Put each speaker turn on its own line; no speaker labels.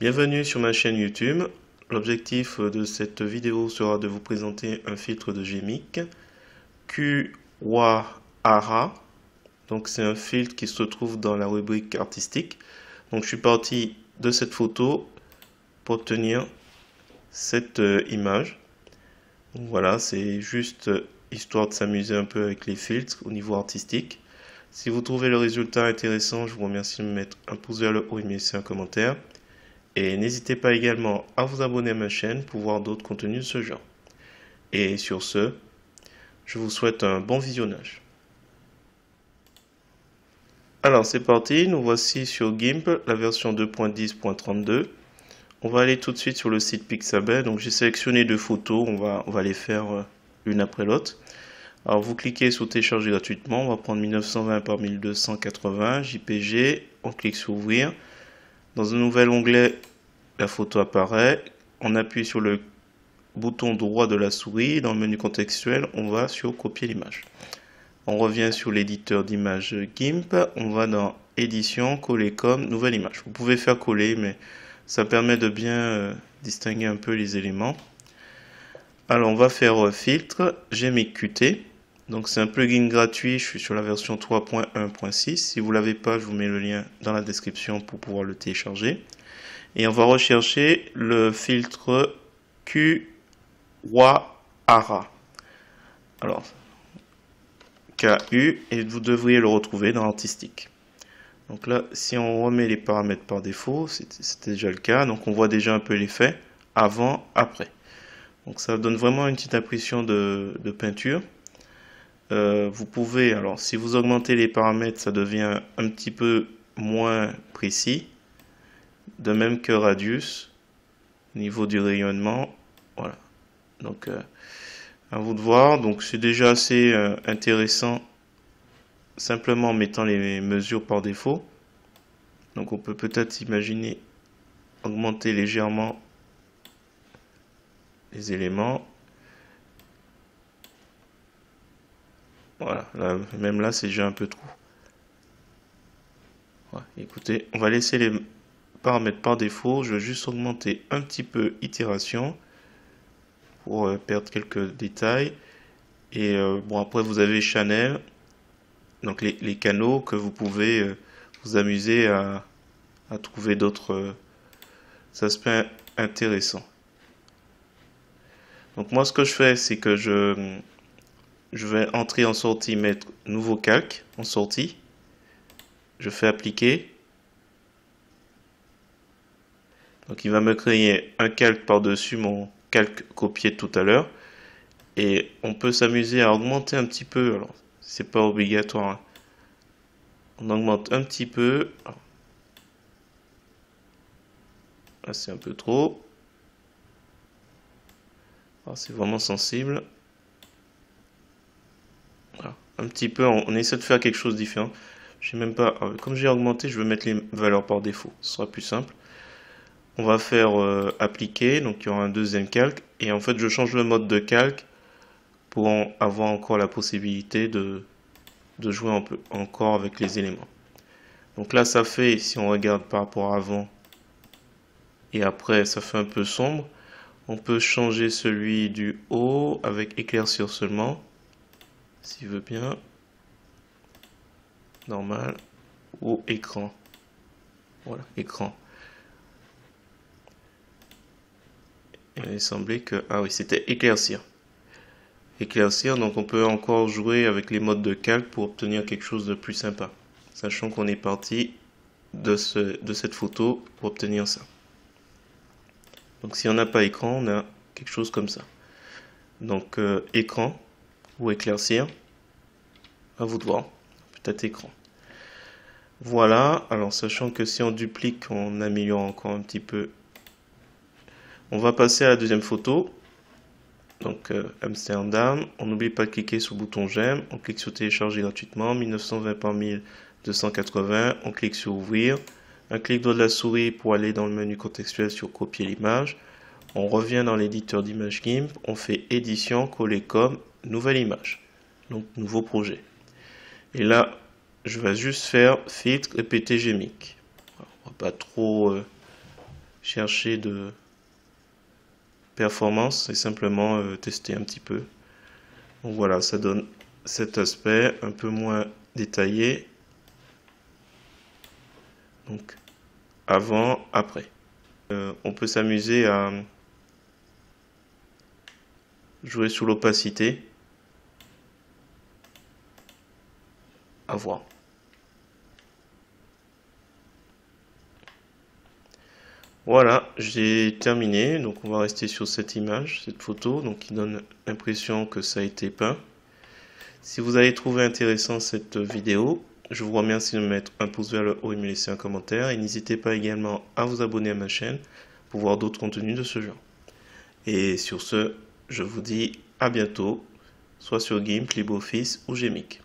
Bienvenue sur ma chaîne YouTube. L'objectif de cette vidéo sera de vous présenter un filtre de GMIC Kuwahara. Donc c'est un filtre qui se trouve dans la rubrique artistique. Donc je suis parti de cette photo pour obtenir cette image. Donc voilà, c'est juste histoire de s'amuser un peu avec les filtres au niveau artistique. Si vous trouvez le résultat intéressant, je vous remercie de me mettre un pouce vers le haut et de me laisser un commentaire. Et n'hésitez pas également à vous abonner à ma chaîne pour voir d'autres contenus de ce genre. Et sur ce, je vous souhaite un bon visionnage. Alors c'est parti, nous voici sur GIMP, la version 2.10.32. On va aller tout de suite sur le site Pixabay. Donc j'ai sélectionné deux photos, on va les faire l'une après l'autre. Alors vous cliquez sur télécharger gratuitement, on va prendre 1920 par 1280 JPG, on clique sur ouvrir. Dans un nouvel onglet, la photo apparaît, on appuie sur le bouton droit de la souris, dans le menu contextuel, on va sur copier l'image. On revient sur l'éditeur d'image GIMP, on va dans édition, coller comme, nouvelle image. Vous pouvez faire coller, mais ça permet de bien distinguer un peu les éléments. Alors on va faire filtre, GMIC Qt. Donc c'est un plugin gratuit, je suis sur la version 3.1.6. Si vous ne l'avez pas, je vous mets le lien dans la description pour pouvoir le télécharger. Et on va rechercher le filtre Kuwahara. Alors, KU, et vous devriez le retrouver dans l'artistique. Donc là, si on remet les paramètres par défaut, c'était déjà le cas. Donc on voit déjà un peu l'effet avant, après. Donc ça donne vraiment une petite impression de peinture. Vous pouvez, alors si vous augmentez les paramètres, ça devient un petit peu moins précis. De même que radius, au niveau du rayonnement. Voilà. Donc à vous de voir. Donc c'est déjà assez intéressant simplement en mettant les mesures par défaut. Donc on peut peut-être imaginer augmenter légèrement les éléments. Voilà, là, même là c'est déjà un peu trop. Voilà, écoutez, on va laisser les paramètres par défaut. Je vais juste augmenter un petit peu itération pour perdre quelques détails. Et bon, après vous avez channel, donc les canaux que vous pouvez vous amuser à trouver d'autres aspects intéressants. Donc moi ce que je fais, c'est que je vais entrer en sortie, mettre nouveau calque en sortie. Je fais appliquer. Donc il va me créer un calque par-dessus mon calque copié de tout à l'heure. Et on peut s'amuser à augmenter un petit peu. Alors c'est pas obligatoire, hein. On augmente un petit peu. Là c'est un peu trop. C'est vraiment sensible. Voilà. Un petit peu, on essaie de faire quelque chose de différent. J'ai même pas, comme j'ai augmenté, je vais mettre les valeurs par défaut. Ce sera plus simple. On va faire appliquer, donc il y aura un deuxième calque. Et en fait, je change le mode de calque pour avoir encore la possibilité de jouer un peu encore avec les éléments. Donc là, ça fait, si on regarde par rapport à avant et après, ça fait un peu sombre. On peut changer celui du haut avec éclaircir seulement, s'il veut bien. Normal. Ou écran. Voilà, écran. Il semblait que... Ah oui, c'était éclaircir. Éclaircir, donc on peut encore jouer avec les modes de calque pour obtenir quelque chose de plus sympa. Sachant qu'on est parti de cette photo pour obtenir ça. Donc si on n'a pas écran, on a quelque chose comme ça. Donc écran ou éclaircir, à vous de voir. Peut-être écran. Voilà, alors sachant que si on duplique, on améliore encore un petit peu. On va passer à la deuxième photo. Donc Amsterdam, on n'oublie pas de cliquer sur le bouton j'aime, on clique sur télécharger gratuitement, 1920 par 1280, on clique sur ouvrir, un clic droit de la souris pour aller dans le menu contextuel sur copier l'image, on revient dans l'éditeur d'image GIMP, on fait édition, coller comme, nouvelle image, donc nouveau projet. Et là, je vais juste faire filtre répéter GMIC. On va pas trop chercher de performance et simplement tester un petit peu. Donc voilà, ça donne cet aspect un peu moins détaillé. Donc avant, après. On peut s'amuser à jouer sur l'opacité. À voir. Voilà, j'ai terminé. Donc on va rester sur cette image, cette photo, donc qui donne l'impression que ça a été peint. Si vous avez trouvé intéressant cette vidéo, je vous remercie de me mettre un pouce vers le haut et me laisser un commentaire. Et n'hésitez pas également à vous abonner à ma chaîne pour voir d'autres contenus de ce genre. Et sur ce, je vous dis à bientôt, soit sur GIMP, LibreOffice ou Gmic.